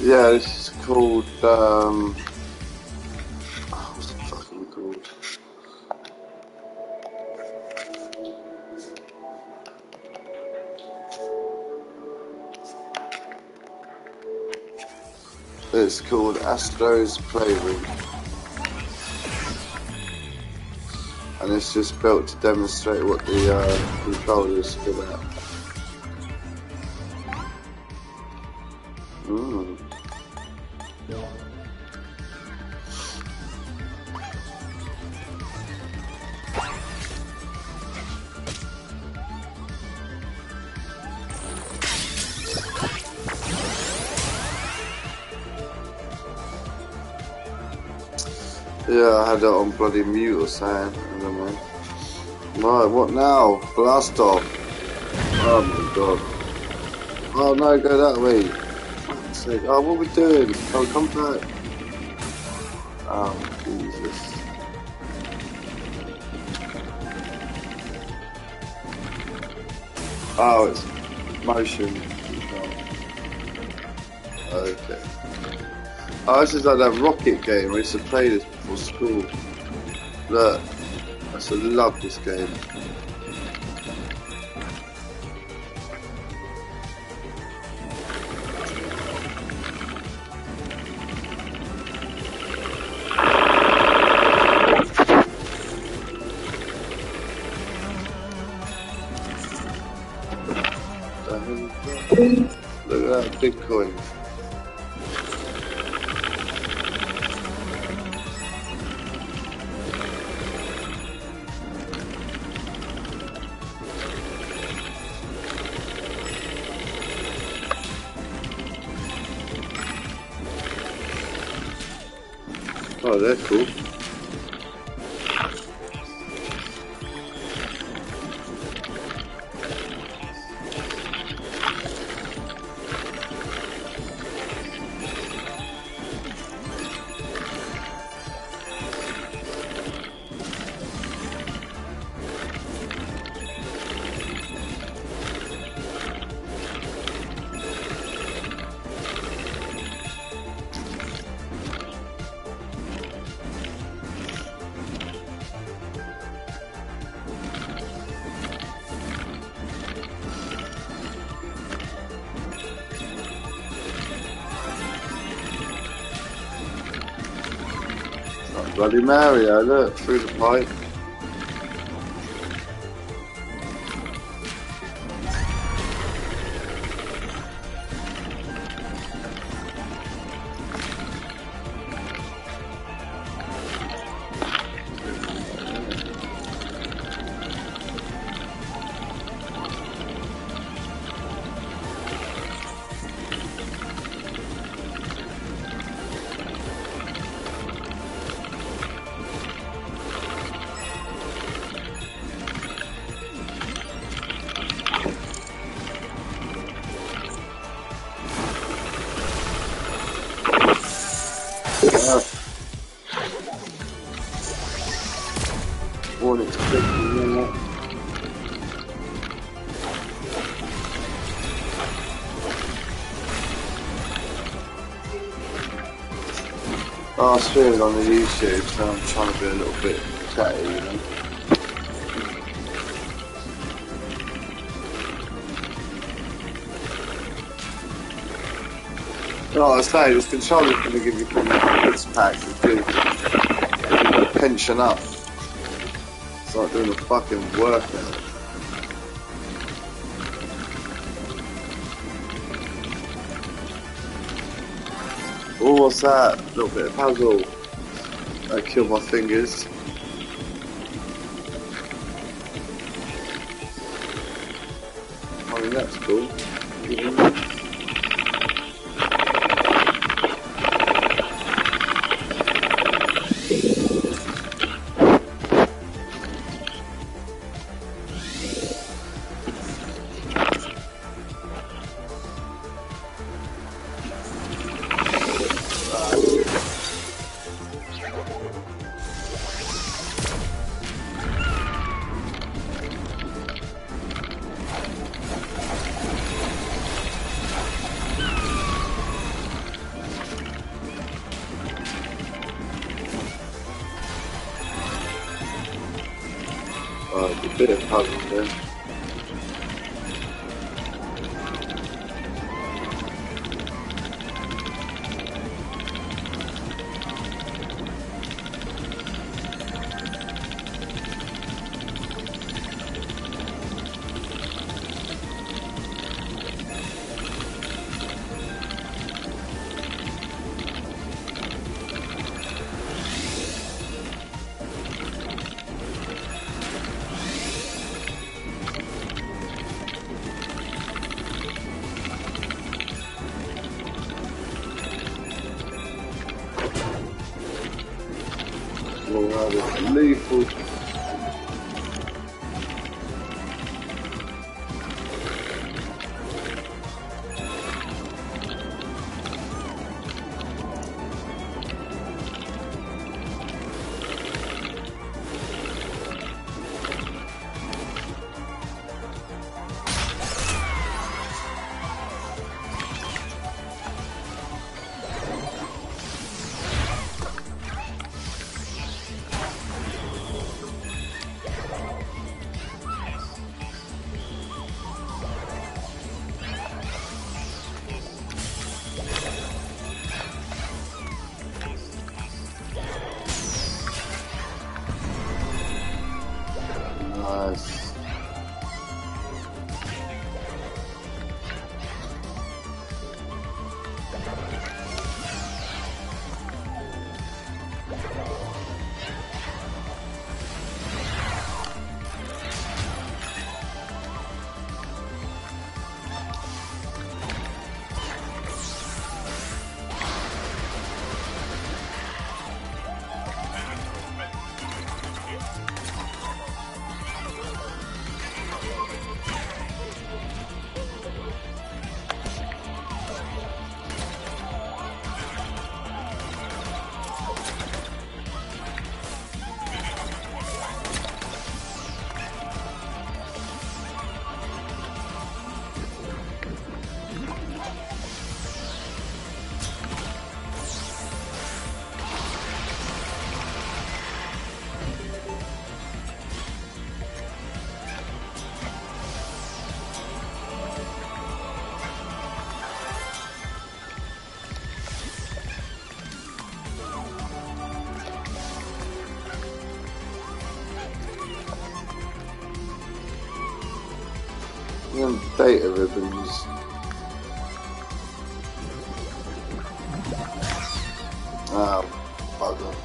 Yeah, this is called, what's it fucking called? It's called Astro's Playroom. And it's just built to demonstrate what the controllers feel like. Yeah, I had it on bloody mute or something. I don't know. Right, what now? Blast off. Oh my god. Oh no, go that way. Fuck's sake. Oh, what are we doing? Oh, come back. Oh, Jesus. Oh, it's motion. Okay. Oh, this is like that rocket game. I used to play this before school. Look, I used to love this game. Look at that Bitcoin. Oh, they're cool. Bloody Mario, look, through the pipe. I was feeling on the YouTube, so I'm trying to be a little bit chatty, you know. Oh, I was saying, this controller's going to give you this pack to do pension up. It's like doing a fucking workout. Oh, what's that? A little bit of puzzle. I killed my fingers. I mean, that's cool. bit of puzzle there. It's lethal. Nice. And data ribbons. Bugger.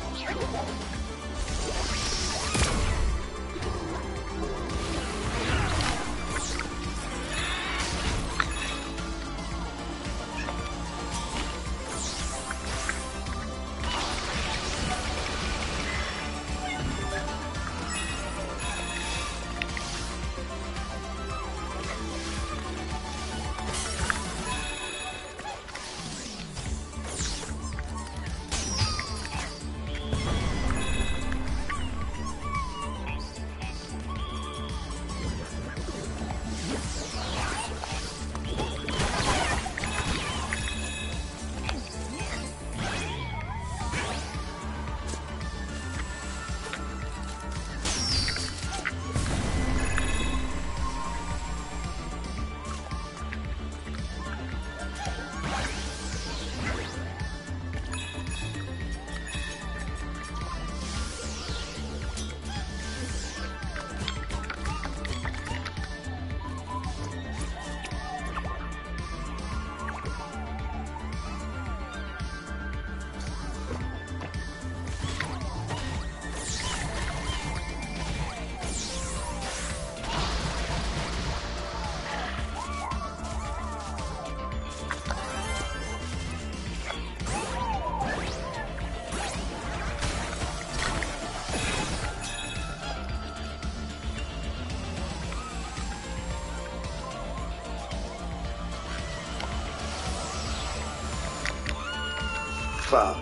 Fuck.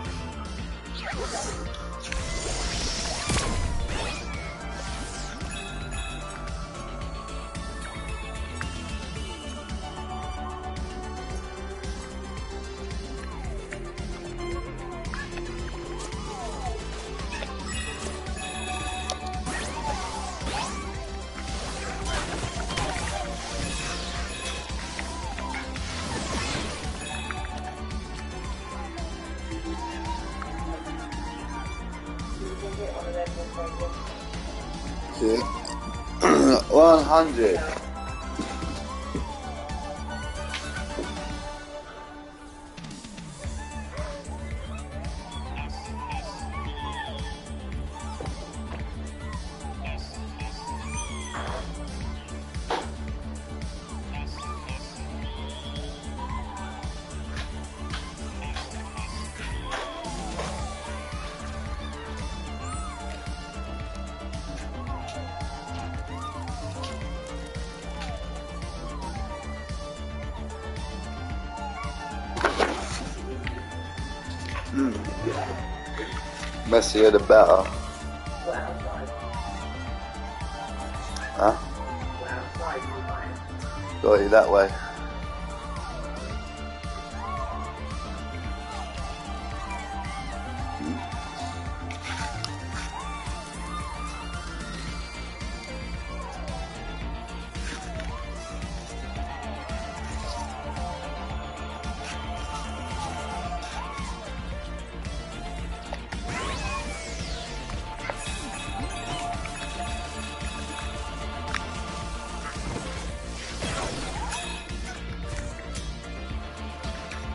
Okay. 100. Messier the better. Huh? Got you that way.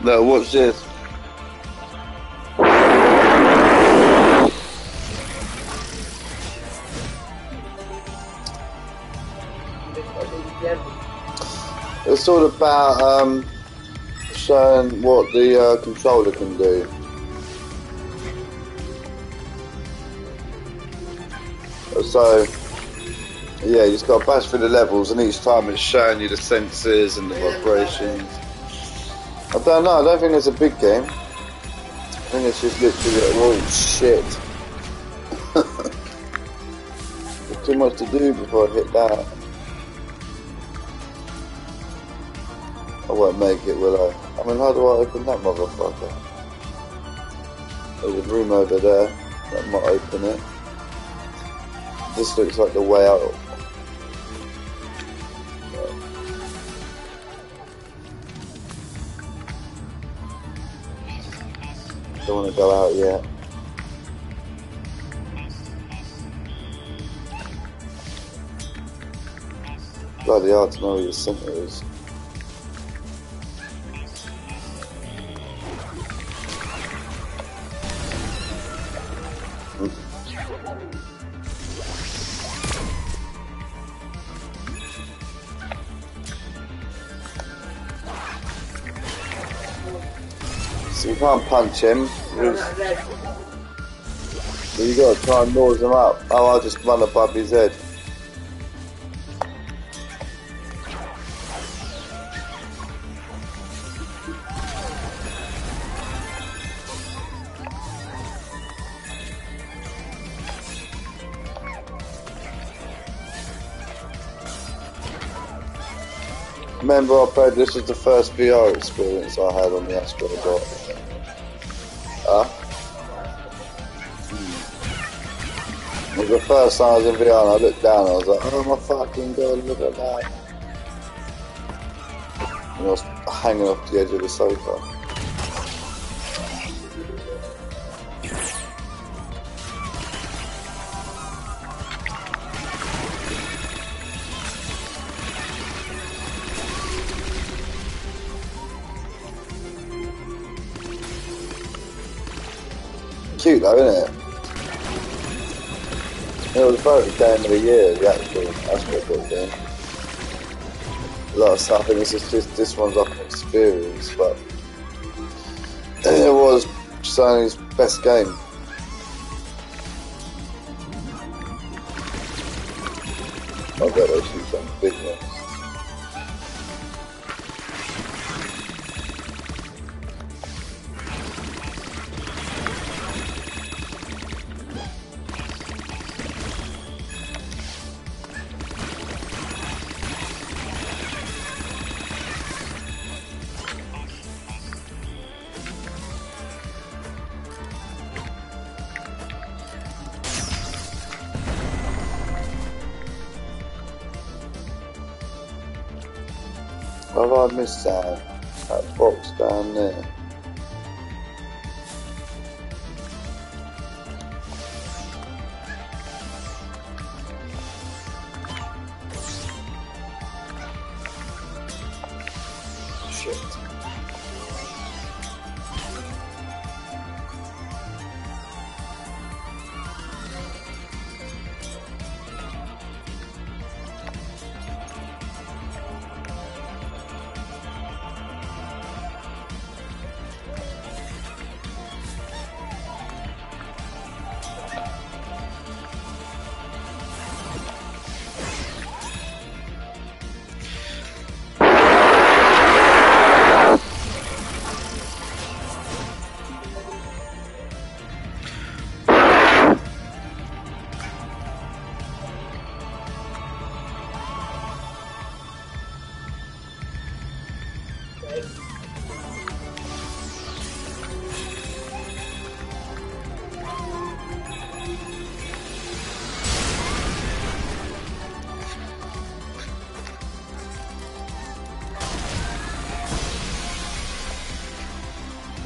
No, watch this. It's all about showing what the controller can do. So, yeah, you just got to bash through the levels, and each time it's showing you the sensors and the vibrations. I don't know, I don't think it's a big game. I think it's just literally, oh shit. There's too much to do before I hit that. I won't make it, will I? I mean, how do I open that motherfucker? There's a room over there. That might open it. This looks like the way out. Don't want to go out yet. Bloody hard to know where your centre is. So you can't punch him. So you got to try and nose him up. Oh, I'll just run above his head. Remember, I played this was the first VR experience I had on the Astrobot. It was the first time I was in VR and I looked down and I was like, oh my fucking god, look at that. And I was hanging off the edge of the sofa. Cute though, isn't it? It was voted game of the year, the actual Astrobot game. A lot of stuff, and it's just this one's up an experience, but it was Sony's best game. I bet they shoot some big ones. Have I missed that box down there?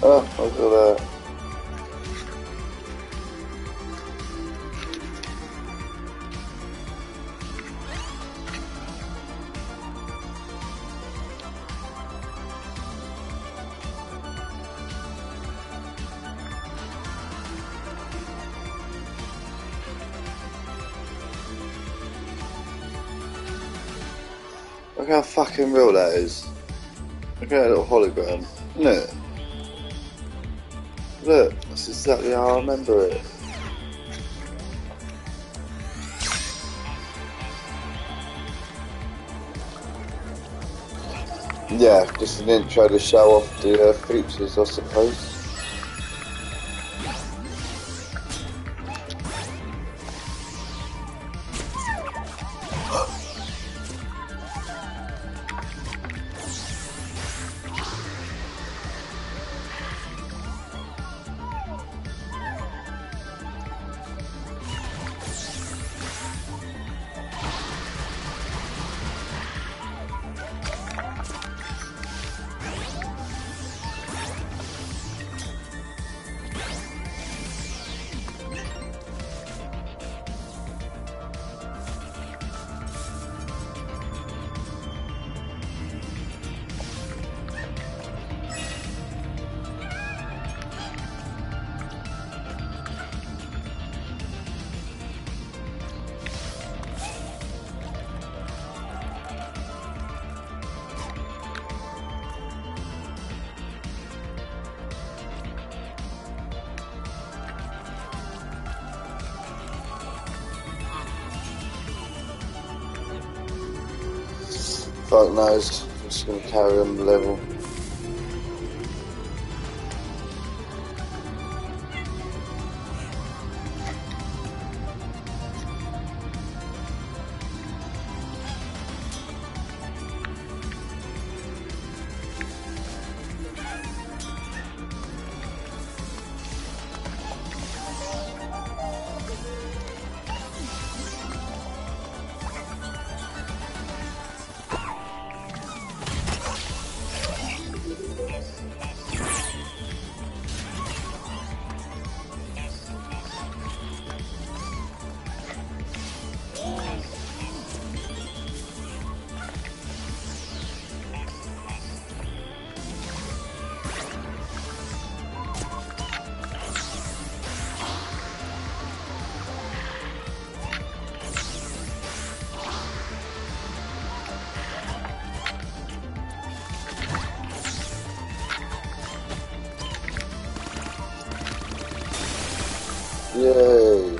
Oh, look at that. Look how fucking real that is. Look at that little hologram. Isn't it? Look, that's exactly how I remember it. Yeah, just an intro to show off the features, I suppose. Fuck knows, I'm just gonna carry on the level. Yay!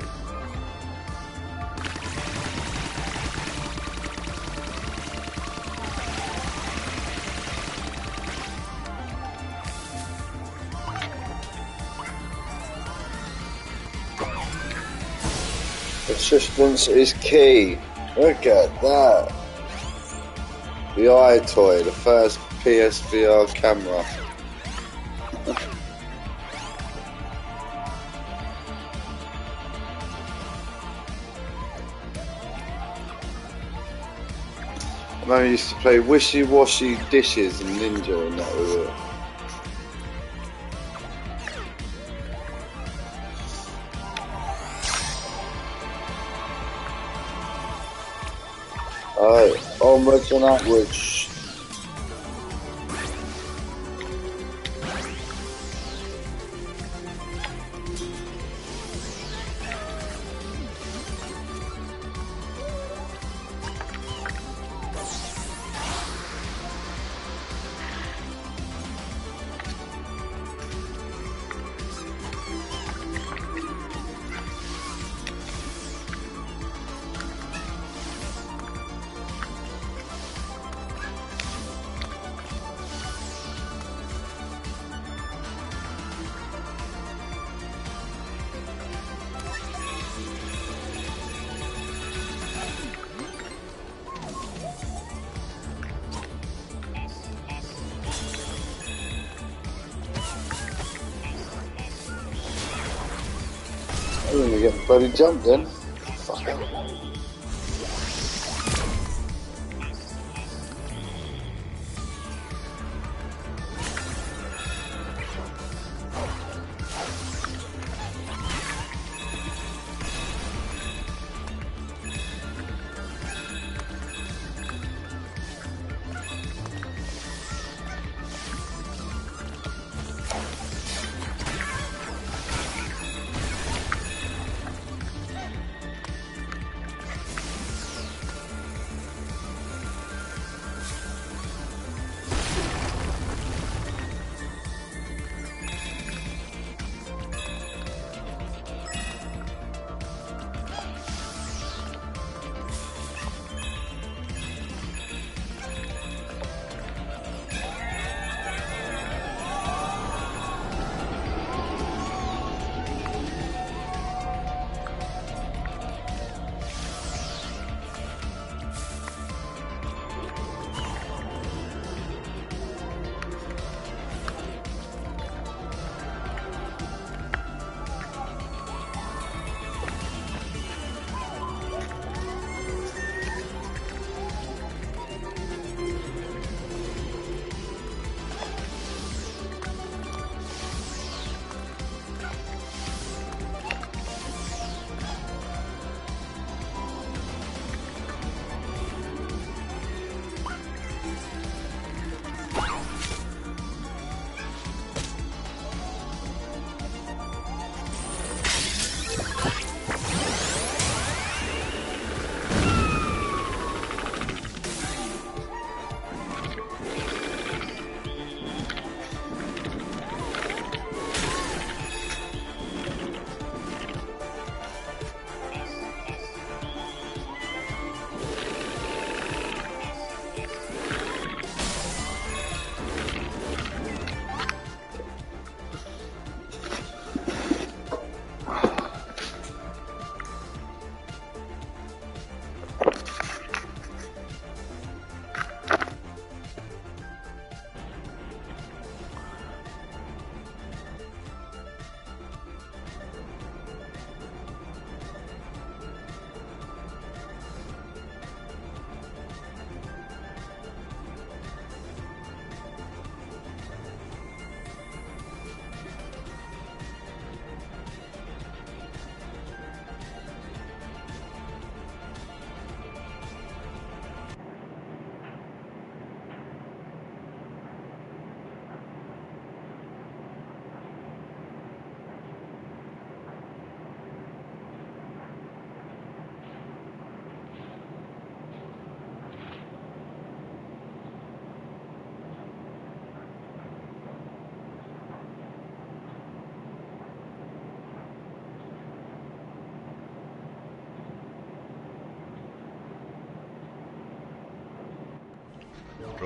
Persistence is key. Look at that. The eye toy, the first PSVR camera. I used to play wishy-washy dishes and Ninja and that was it. Alright, onwards and upwards. I'm gonna get bloody jumped then. Fuck hell.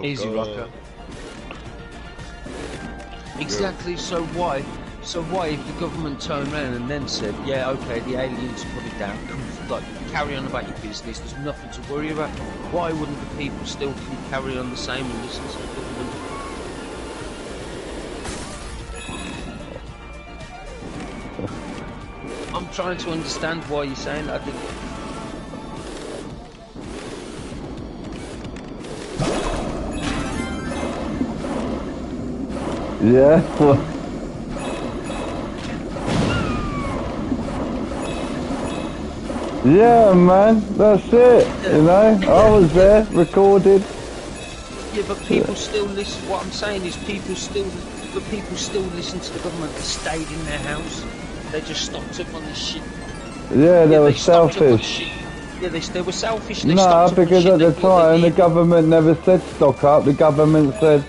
Easy rocker. Exactly. So why? So why, if the government turned around and then said, yeah, okay, the aliens put it down, like, carry on about your business, there's nothing to worry about, why wouldn't the people still carry on the same and listen to the government? I'm trying to understand why you're saying that. Yeah. Yeah, man, that's it. You know, I was there, recorded. Yeah, but people still listen. What I'm saying is, people still listen to the government. They stayed in their house. They just stocked up on this shit. Yeah, they were selfish. Yeah, they were selfish. No, because at the time the government never said stock up. The government said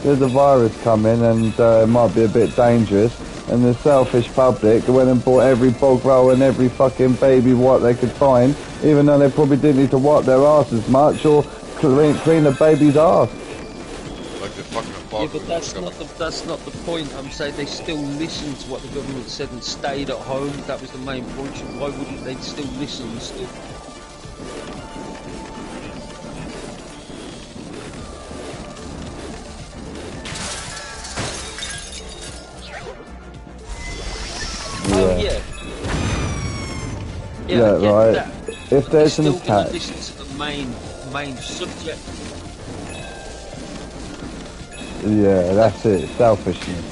there's a virus coming and it might be a bit dangerous. And the selfish public went and bought every bog roll and every fucking baby wipe they could find, even though they probably didn't need to wipe their arse as much or clean the baby's arse. Like the fucking yeah, but that's not the point. I'm saying they still listened to what the government said and stayed at home. That was the main point. Why wouldn't they still listen and still? Oh yeah. Yeah, right. If there's an attack, listen to the main subject. Yeah, that's it. Selfishness.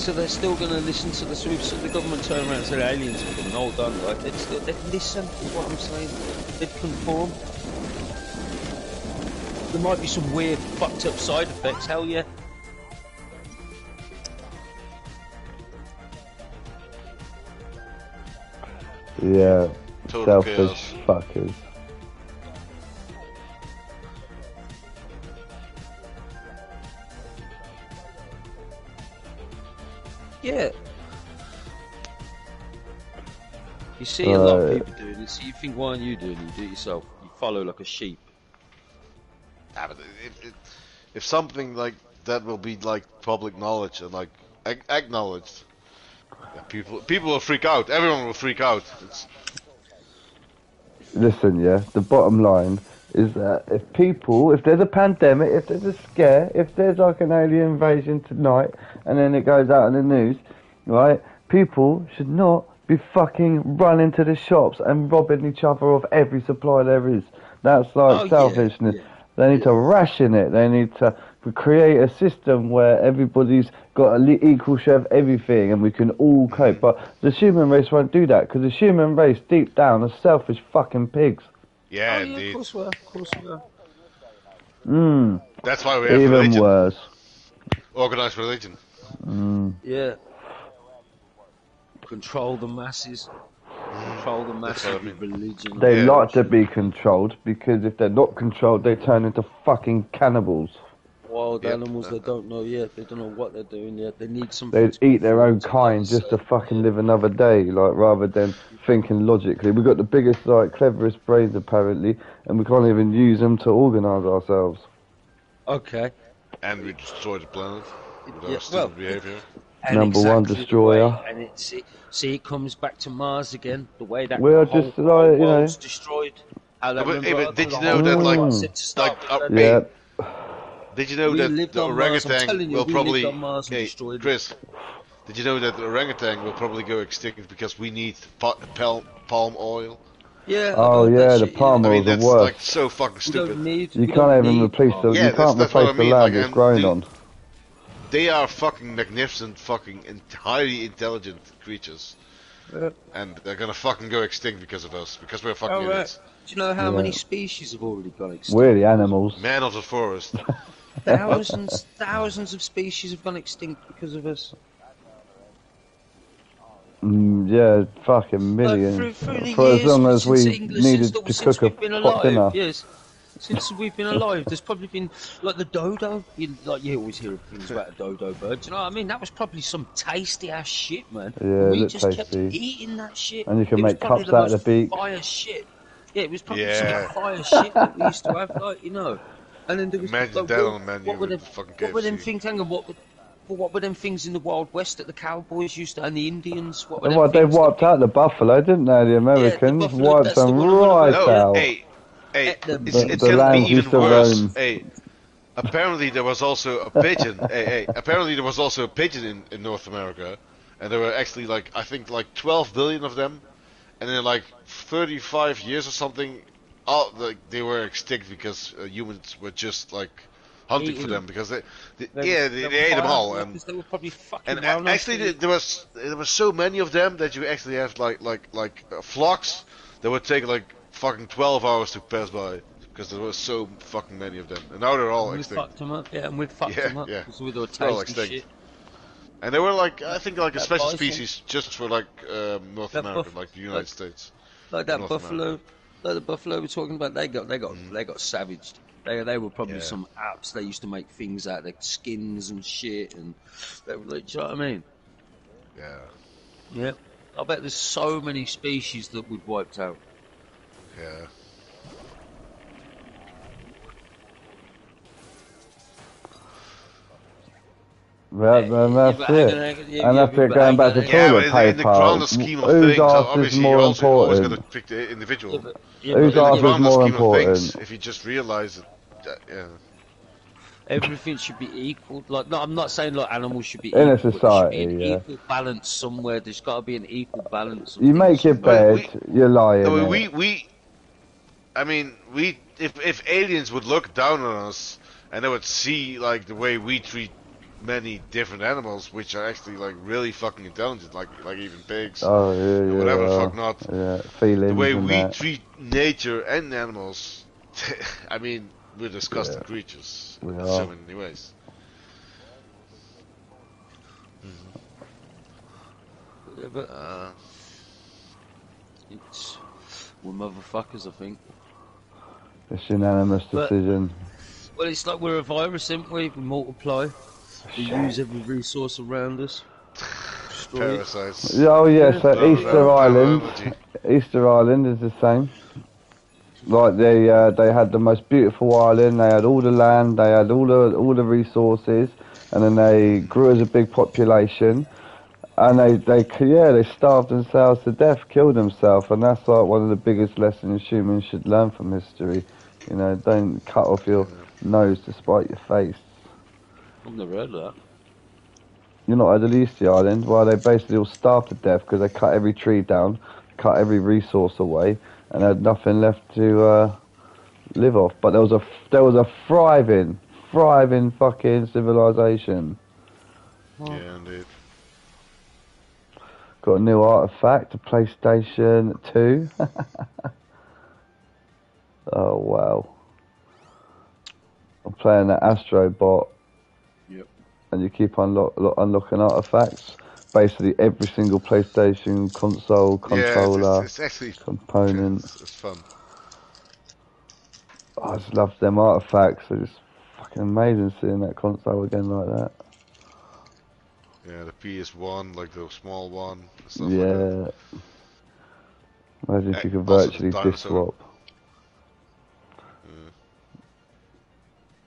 So they're still going to listen to the sweeps. So the government turn around and say aliens are coming. Hold on, right? They'd listen to what I'm saying. They'd conform. There might be some weird, fucked up side effects. Hell yeah. Yeah, total selfish chaos. fuckers. Yeah. You see a lot of people doing this. You think, why aren't you doing it? You do it yourself. You follow like a sheep. Yeah, but if something like that will be like public knowledge and like acknowledged, yeah, people will freak out. Everyone will freak out. Listen, yeah, the bottom line is that if there's a pandemic, if there's a scare, if there's like an alien invasion tonight, and then it goes out in the news, right, people should not be fucking running to the shops and robbing each other of every supply there is. That's like selfishness. Yeah. They need to ration it. They need to create a system where everybody's got an equal share of everything and we can all cope. But the human race won't do that, because the human race deep down are selfish fucking pigs. Yeah, indeed. Of course we are. Of course we are. That's why we have even religion. Worse. Organized religion. Yeah. Control the masses. Control the masses with religion. They like to be controlled, because if they're not controlled, they turn into fucking cannibals. Wild animals, they don't know yet. They don't know what they're doing yet. They need something. They'd eat their own kind just to fucking live another day, like, rather than thinking logically. We've got the biggest, like, cleverest brains apparently, and we can't even use them to organise ourselves. Okay. And we destroy the planet with our stupid behaviour. Number one destroyer. And it comes back to Mars again. The way that we're whole, just like, you know, destroyed. But did you know that, did you know that the orangutan will probably... Hey, Chris, did you know that the orangutan will probably go extinct because we need palm oil? Yeah. Oh yeah, the palm oil, the worst. Like so fucking stupid. You can't even replace the. You can't replace the land it's grown on. They are fucking magnificent, fucking highly intelligent creatures, and they're gonna fucking go extinct because of us, because we're fucking idiots. Do you know how many species have already gone extinct? We're the animals. Man of the forest. Thousands of species have gone extinct because of us. Yeah, fucking millions. For as long as we needed to cook a hot dinner. Yes. Since we've been alive, there's probably been, like, the dodo. You always hear things about a dodo bird. Do you know what I mean? That was probably some tasty ass shit, man. Yeah, we just kept eating that shit. And you can make cups out of the beak. Fire shit. Yeah, it was probably some fire shit that we used to have, like, you know. And then there was Imagine like, that on a menu what were with them, fucking what were them KFC. things? Hang on, what were them things in the Wild West that the cowboys used to, and the Indians? What were And them what, they things? wiped out the buffalo, didn't they? The Yeah, the Americans buffalo. wiped That's the them one I'm on right about. No, Yeah, out. hey, it's The gonna be land used even to worse. roam. Hey, apparently there was also a pigeon. Apparently there was also a pigeon in North America, and there were actually like I think like 12 billion of them, and in like 35 years or something, all like they were extinct because humans were just like hunting for eating them them. because they They were ate them all, high, because they were probably and fucking well known actually for there was so many of them that you actually have like flocks that would take like fucking 12 hours to pass by because there were so fucking many of them, and now they're all and we extinct. fucked them up. Yeah, and we fucked Yeah, them up yeah, because we were they're all tasty extinct. shit. And they were like I think like a That special bison, species just for like North that America, like the United States, like or that North America. buffalo, like the buffalo we're talking about. They got Mhm. they got savaged. They were probably Yeah. some apps. They used to make things out of their skins and shit, and they were like, do you know what I mean? Yeah, Yeah. I bet there's so many species that we've wiped out. yeah. Well, then that's but hang on, it. hang on, And that's it, but going hang back on, to hang on. Yeah, toilet but in the grander paper. scheme of Whose things, arse is obviously more you also always got to important? pick the individual. Yeah, Whose but, In the arse is grander more scheme of things, important? if you just realize it, yeah, everything should be equal. Like, no, I'm not saying like animals should be In a equal, but there should be society, an yeah. equal balance somewhere. There's got to be an equal balance of You things make your somewhere. but bed, you lie I in mean, it. I mean, if aliens would look down on us and they would see like the way we treat many different animals, which are actually like really fucking intelligent, like even pigs Oh, and whatever the fuck not, yeah, the feelings way and we that. treat nature and animals, I mean, we're disgusting Yeah, creatures we in so are. many ways. Yeah, but Uh, it's we're motherfuckers, I think. It's unanimous But decision. well, it's like we're a virus, aren't we? We multiply. We use every resource around us. Destroy it. parasites. Yeah, oh yeah, Yeah, so there we Easter go. Island, Biology. Easter Island is the same. Like they had the most beautiful island. They had all the land. They had all the resources, and then they grew as a big population. And they starved themselves to death, killed themselves, and that's like one of the biggest lessons humans should learn from history. You know, don't cut off your nose to spite your face. I've never heard of that. You're not at the Easter Island, well, they basically all starved to death because they cut every tree down, cut every resource away, and had nothing left to live off. But there was a thriving fucking civilization. Yeah, indeed. Got a new artifact, a PlayStation 2. Oh wow! I'm playing the Astrobot. Yep. And you keep unlocking artifacts. Basically, every single PlayStation console, controller, yeah, it's actually component. it's fun. I just love them artifacts. They're just fucking amazing seeing that console again like that. Yeah, the PS1, like the small one, and stuff like that. Yeah. Imagine if you could Also the virtually dinosaur. disc swap.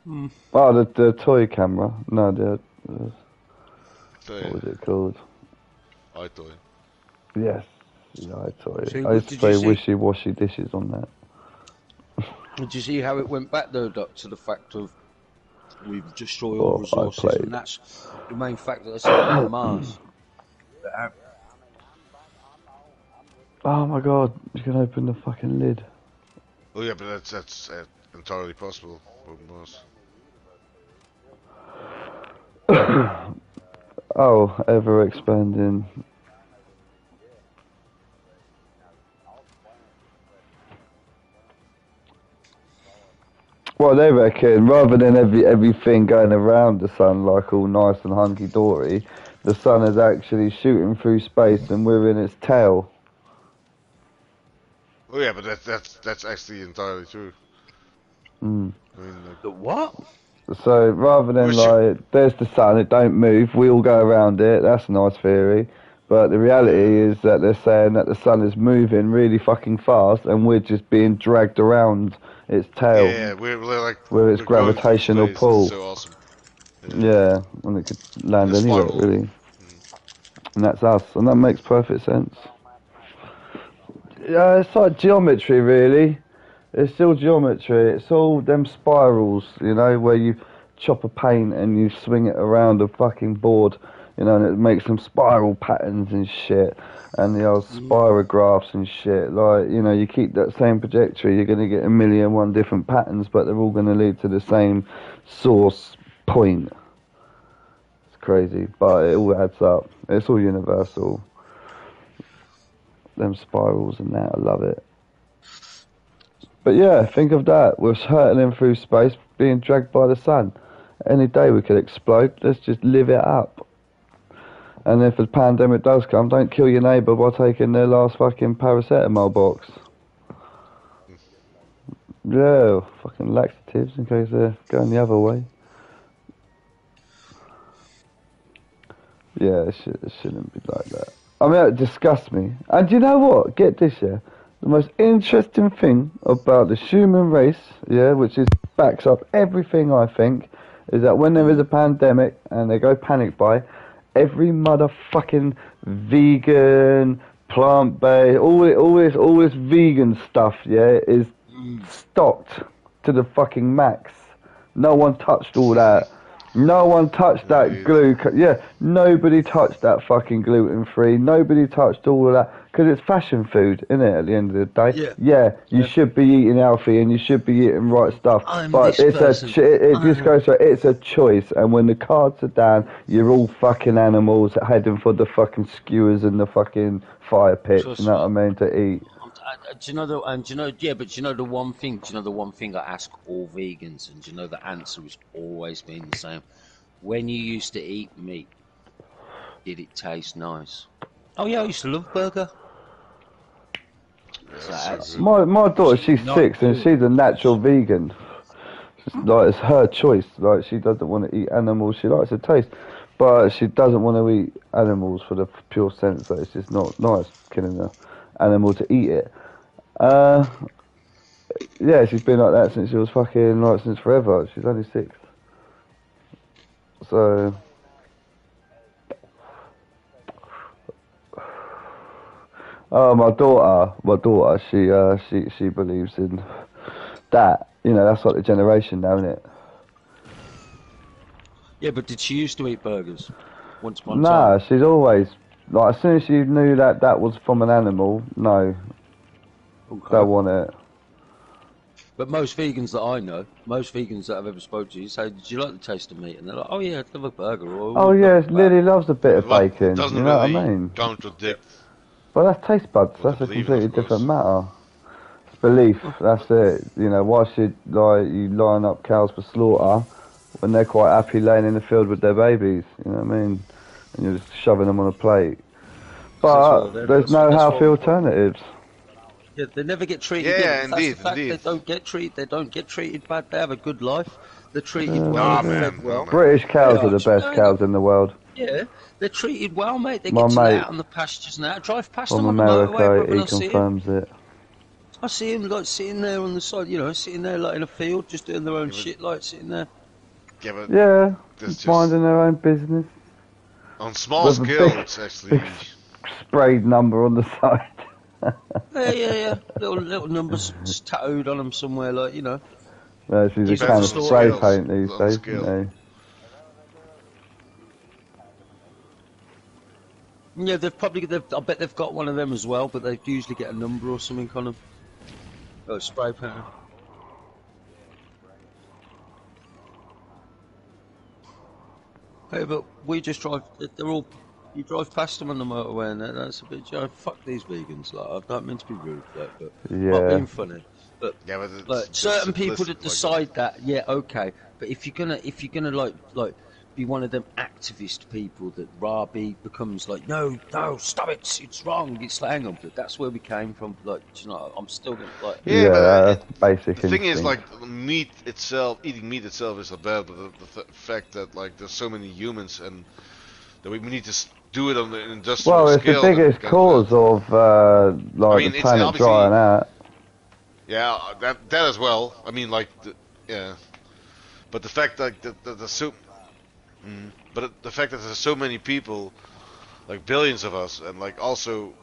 Hmm. Oh, the toy camera. No, So, what was it called? iToy. Yes, the iToy. So I used to did you play see- wishy-washy dishes on that. Did you see how it went back though, Doc, to the fact of we've destroyed all Oh, I resources, played. and that's the main fact that I said about Mars. Oh my god, you can open the fucking lid. Oh yeah, but that's entirely possible. Who knows? Oh, ever expanding. Well, they reckon rather than everything going around the sun like all nice and hunky dory, the sun is actually shooting through space and we're in its tail. Oh yeah, but that's actually entirely true. Mm. I mean, like, The what? So rather than Well, like, there's the sun, it don't move, we all go around it. That's a nice theory. But the reality is that they're saying that the sun is moving really fucking fast, and we're just being dragged around its tail Yeah, we're like with its we're going through gravitational space. pull. It's so awesome. Yeah, and it could land The anywhere, spiral. really. And that's us, and that makes perfect sense. Yeah, it's like geometry, really. It's still geometry. It's all them spirals, you know, where you chop a paint and you swing it around a fucking board, you know, and it makes some spiral patterns and shit, and the old spirographs and shit. Like, you know, you keep that same trajectory, you're going to get 1,000,001 different patterns, but they're all going to lead to the same source point. It's crazy, but it all adds up. It's all universal. Them spirals and that, I love it. But yeah, think of that. We're hurtling through space, being dragged by the sun. Any day we could explode. Let's just live it up. And if a pandemic does come, don't kill your neighbour by taking their last fucking paracetamol box. Yeah, fucking laxatives in case they're going the other way. Yeah, it shouldn't be like that. I mean, it disgusts me. And you know what? Get this, yeah. The most interesting thing about the human race, yeah, which is backs up everything I think, is that when there is a pandemic and they go panic buy, every motherfucking vegan, plant-based, all this vegan stuff, yeah, is stocked to the fucking max. No one touched all that. No one touched that glucose. Yeah, nobody touched that fucking gluten-free. Nobody touched all of that. Because it's fashion food, isn't it, at the end of the day? Yeah, you should be eating healthy and you should be eating right stuff. But it's it just goes for it's a choice. And when the cards are down, you're all fucking animals heading for the fucking skewers and the fucking fire pits, you know what I mean, to eat. Do you know the one thing? Do you know the one thing I ask all vegans, and do you know the answer has always been the same? When you used to eat meat, did it taste nice? Oh yeah, I used to love burger. My daughter, she's 6 and she's a natural vegan. Like, it's her choice. Like, she doesn't want to eat animals. She likes the taste, but she doesn't want to eat animals for the pure sense that it's just not nice killing an animal to eat it. Yeah, she's been like that since she was fucking, like, since forever. She's only 6. So... Oh, my daughter, she believes in that. You know, that's like the generation now, isn't it? Yeah, but did she used to eat burgers? Once upon a time? Nah, she's always, like, as soon as she knew that that was from an animal, no. Okay. Don't want it. But most vegans that I know, most vegans that I've ever spoken to, you say, did you like the taste of meat? And they're like, oh yeah, I'd love a burger. Or, oh yes, Lily loves a bit of bacon, Doesn't you know really what I mean? contradict. Well, that's taste buds, that's a completely different matter. It's belief, that's it. You know, why should, like, you line up cows for slaughter when they're quite happy laying in the field with their babies, you know what I mean? And you're just shoving them on a plate. But there's no healthy alternatives. Yeah, they never get treated. Yeah, indeed. indeed. They don't get treated bad. They have a good life. They're treated well. They're fed well. British cows are the best cows in the world. Yeah, they're treated well, mate. They get to lay out on the pastures now. I drive past them on the motorway. He confirms it. I see him like sitting there on the side, you know, sitting there like in a field, just doing their own shit, like sitting there. Yeah, minding their own business. On small scale, it's actually sprayed number on the side. yeah. Little numbers just tattooed on them somewhere, like, you know. Yeah, she's a kind of spray paint these days, you know. Yeah, I bet they've got one of them as well, but they usually get a number or something on them. Oh, spray paint. Hey, but we just drive. You drive past them on the motorway, and that's a bit. Fuck these vegans. Like, I don't mean to be rude, but not being funny. But certain people that decide that, yeah, okay. But if you're gonna like be one of them activist people that Rabi becomes like, no, stop it, it's wrong. It's like, hang on, but that's where we came from. Like, you know, I'm still gonna like. Yeah, but basic. The thing is, like, eating meat itself is not bad, but the fact that, like, there's so many humans and that we need to do it on an industrial Well, it's scale. the biggest cause of like I mean, the it's planet obviously- drying out. Yeah, that as well. I mean, like, yeah. But the fact that there's so, but the fact that there's so many people, like billions of us, and like also,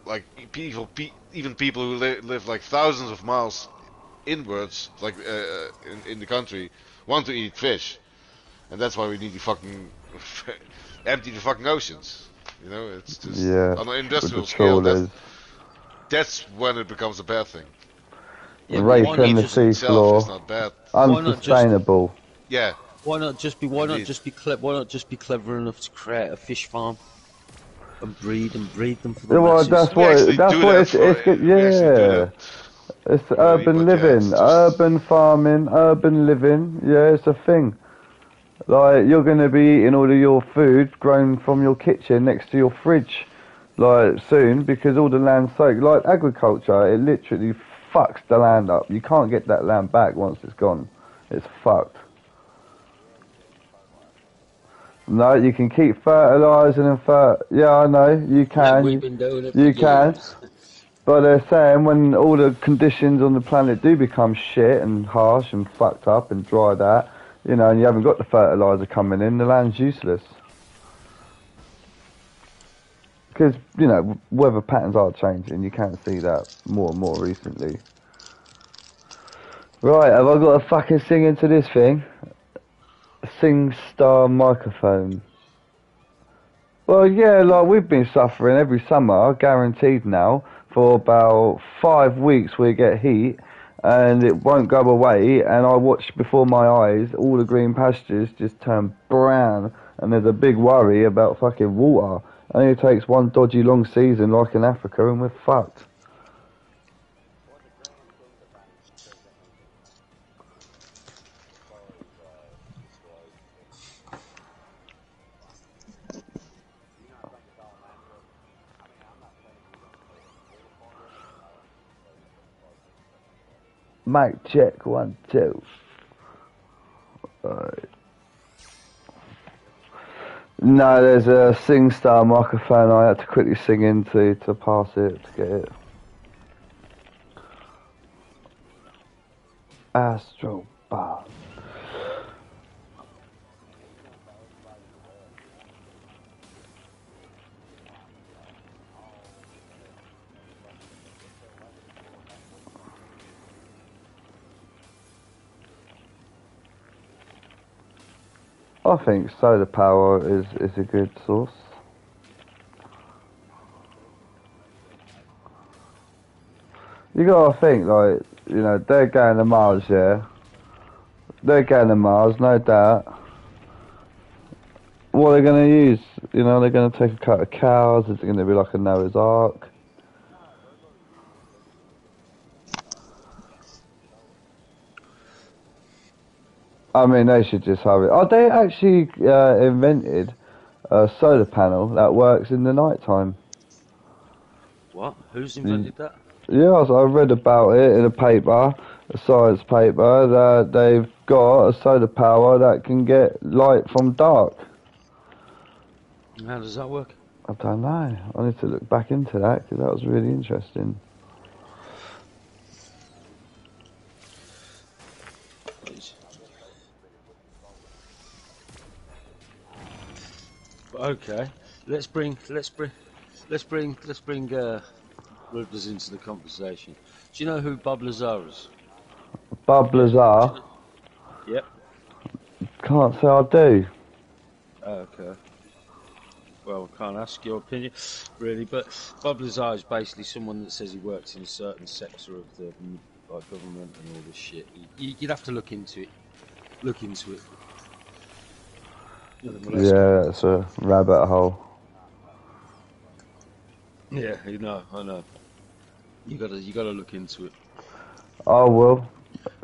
like even people who live like thousands of miles inwards, like in the country, want to eat fish, and that's why we need to fucking empty the fucking oceans. You know, it's just on an industrial scale. That's when it becomes a bad thing. Yeah, Raping the seafloor, It's not bad. unsustainable. Yeah. Why not just be clever enough to create a fish farm and breed them for the masses? That's what yeah. It's urban living, urban farming, urban living. Yeah, it's a thing. Like, you're going to be eating all of your food grown from your kitchen next to your fridge, like, soon, because all the land's soaked. Like, agriculture, it literally fucks the land up. You can't get that land back once it's gone. It's fucked. No, you can keep fertilising and yeah, I know, you can. We've been doing it you for can. years. But they're saying when all the conditions on the planet do become shit and harsh and fucked up and dried out, you know, and you haven't got the fertiliser coming in, the land's useless. Because, you know, weather patterns are changing. You can see that more and more recently. Right, have I got to fucking sing into this thing? Sing star microphone. Well, yeah, like, we've been suffering every summer, guaranteed now, for about 5 weeks we get heat, and it won't go away, and I watch before my eyes all the green pastures just turn brown, and there's a big worry about fucking water. Only it takes one dodgy long season like in Africa and we're fucked. Mic check, 1, 2. Alright. No, there's a SingStar microphone I had to quickly sing into to pass it, to get it. Astrobot. I think solar power is a good source. You gotta think, like, you know, they're going to Mars, yeah? They're going to Mars, no doubt. What are they gonna use? You know, they're gonna take a cut of cows, is it gonna be like a Noah's Ark? I mean, they should just hurry. Oh, they actually invented a solar panel that works in the night time. What? Who's invented that? Yeah, I read about it in a paper, a science paper, that they've got a solar power that can get light from dark. How does that work? I don't know. I need to look back into that because that was really interesting. Okay, let's bring Ruders into the conversation. Do you know who Bob Lazar is? Bob Lazar? Yep. Can't say I do. Okay. Well, I can't ask your opinion, really, but Bob Lazar is basically someone that says he works in a certain sector of the government and all this shit. You'd have to look into it. Look into it. Yeah, that's a rabbit hole. Yeah, I know. You gotta look into it. Oh well,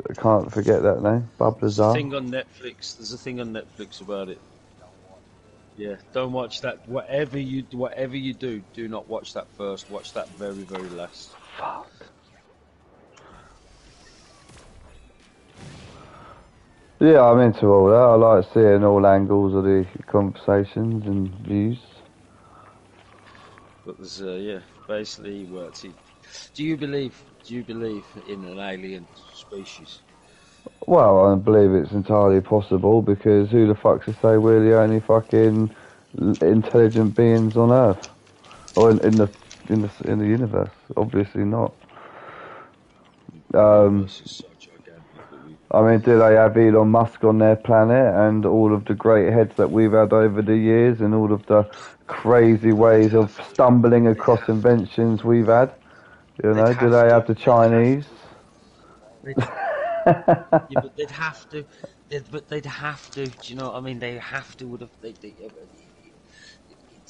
I can't forget that name, Bob Lazar. There's a thing on Netflix about it. Yeah, don't watch that. Whatever you do, do not watch that first. Watch that very, very last. Fuck. Yeah, I'm into all that. I like seeing all angles of the conversations and views. But there's yeah, basically what? Do you believe in an alien species? Well, I believe it's entirely possible, because who the fuck's to say we're the only fucking intelligent beings on Earth, or in the universe? Obviously not. The universe is so gigantic that we. I mean, do they have Elon Musk on their planet, and all of the great heads that we've had over the years, and all of the crazy ways of stumbling across inventions we've had? You know, do they have the Chinese? Yeah, but they'd have to. They'd have to. Do you know what I mean? They have to. Would have.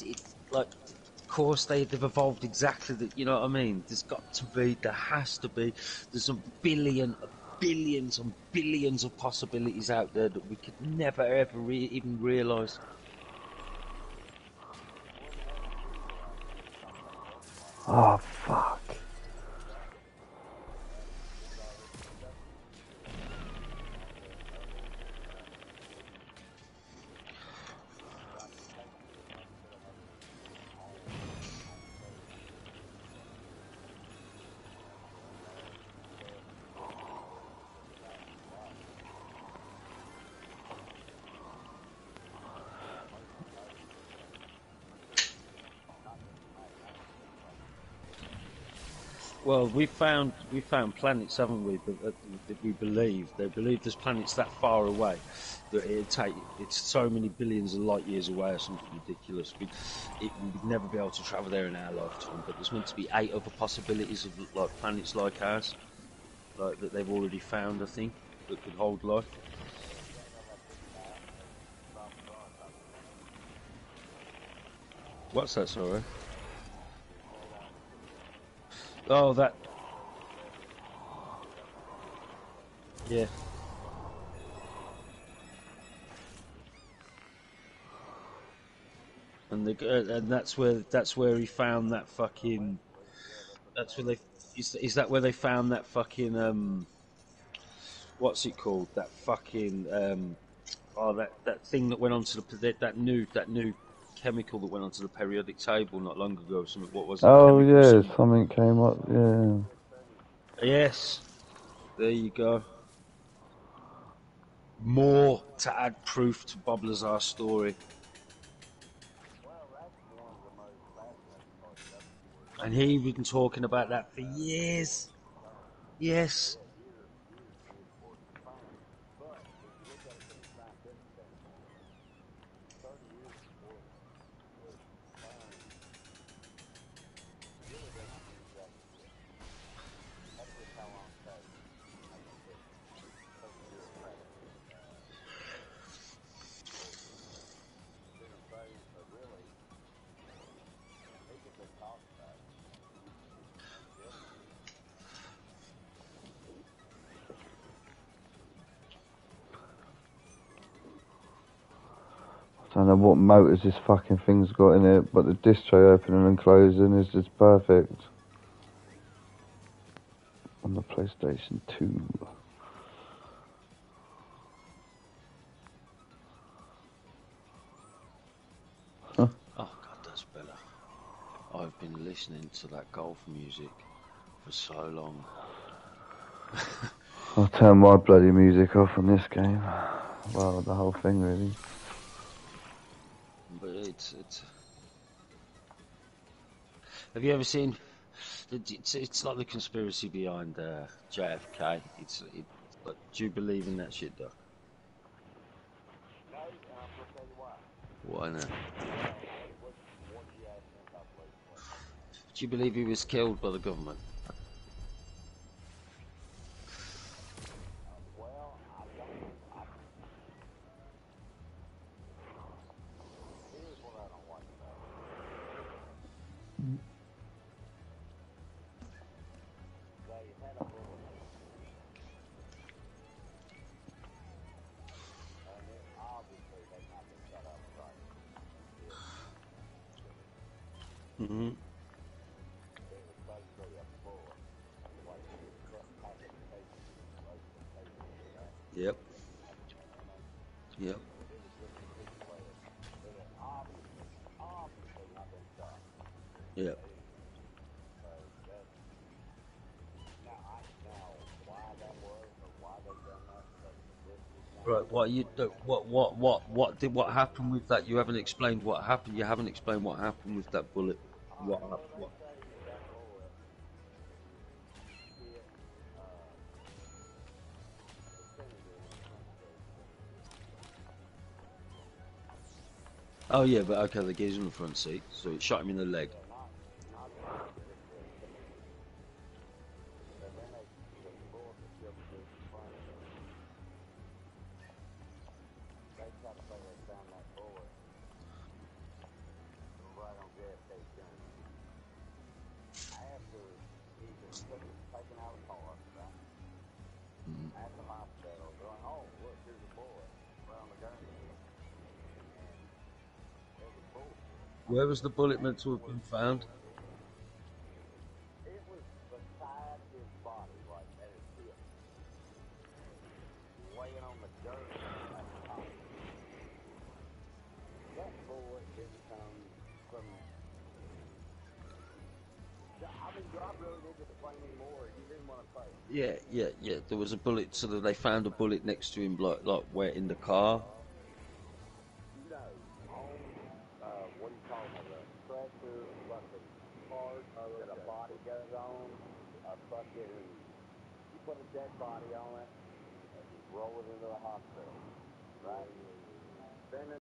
It's like, of course, they've evolved exactly that. You know what I mean? There's got to be. There has to be. There's billions and billions of possibilities out there that we could never ever even realise. Oh fuck. Well, we found planets, haven't we? That we believe they believe there's planets that far away that it's so many billions of light years away or something ridiculous. We'd never be able to travel there in our lifetime. But there's meant to be 8 other possibilities of like planets like ours, like that they've already found. I think that could hold life. What's that? Sorry. Oh, that. Yeah. And that's where he found that fucking. That's where they. Is that where they found that fucking what's it called? That fucking that thing that went onto that new chemical that went onto the periodic table not long ago. Something. What was it? Oh Chemical, yeah, something came up. Yeah. Yes. There you go. More to add proof to Bob Lazar's story. And he's been talking about that for years. Yes. I don't know what motors this fucking thing's got in it, but the disc tray opening and closing is just perfect. On the PlayStation 2. Huh. Oh God, that's better. I've been listening to that golf music for so long. I'll turn my bloody music off on this game. Well, the whole thing really. But it's. Have you ever seen? It's like the conspiracy behind JFK. Like, do you believe in that shit, Doc? Why not? Do you believe he was killed by the government? Mm-hmm. Yep. Yep. Yeah. Right. What you do? What happened with that? You haven't explained what happened. You haven't explained what happened with that bullet. What? Oh yeah, but okay, the geezer in the front seat, so it shot him in the leg. Mm. Where was the bullet meant to have been found? Yeah, yeah, yeah. There was a bullet, so that they found a bullet next to him, like where in the car.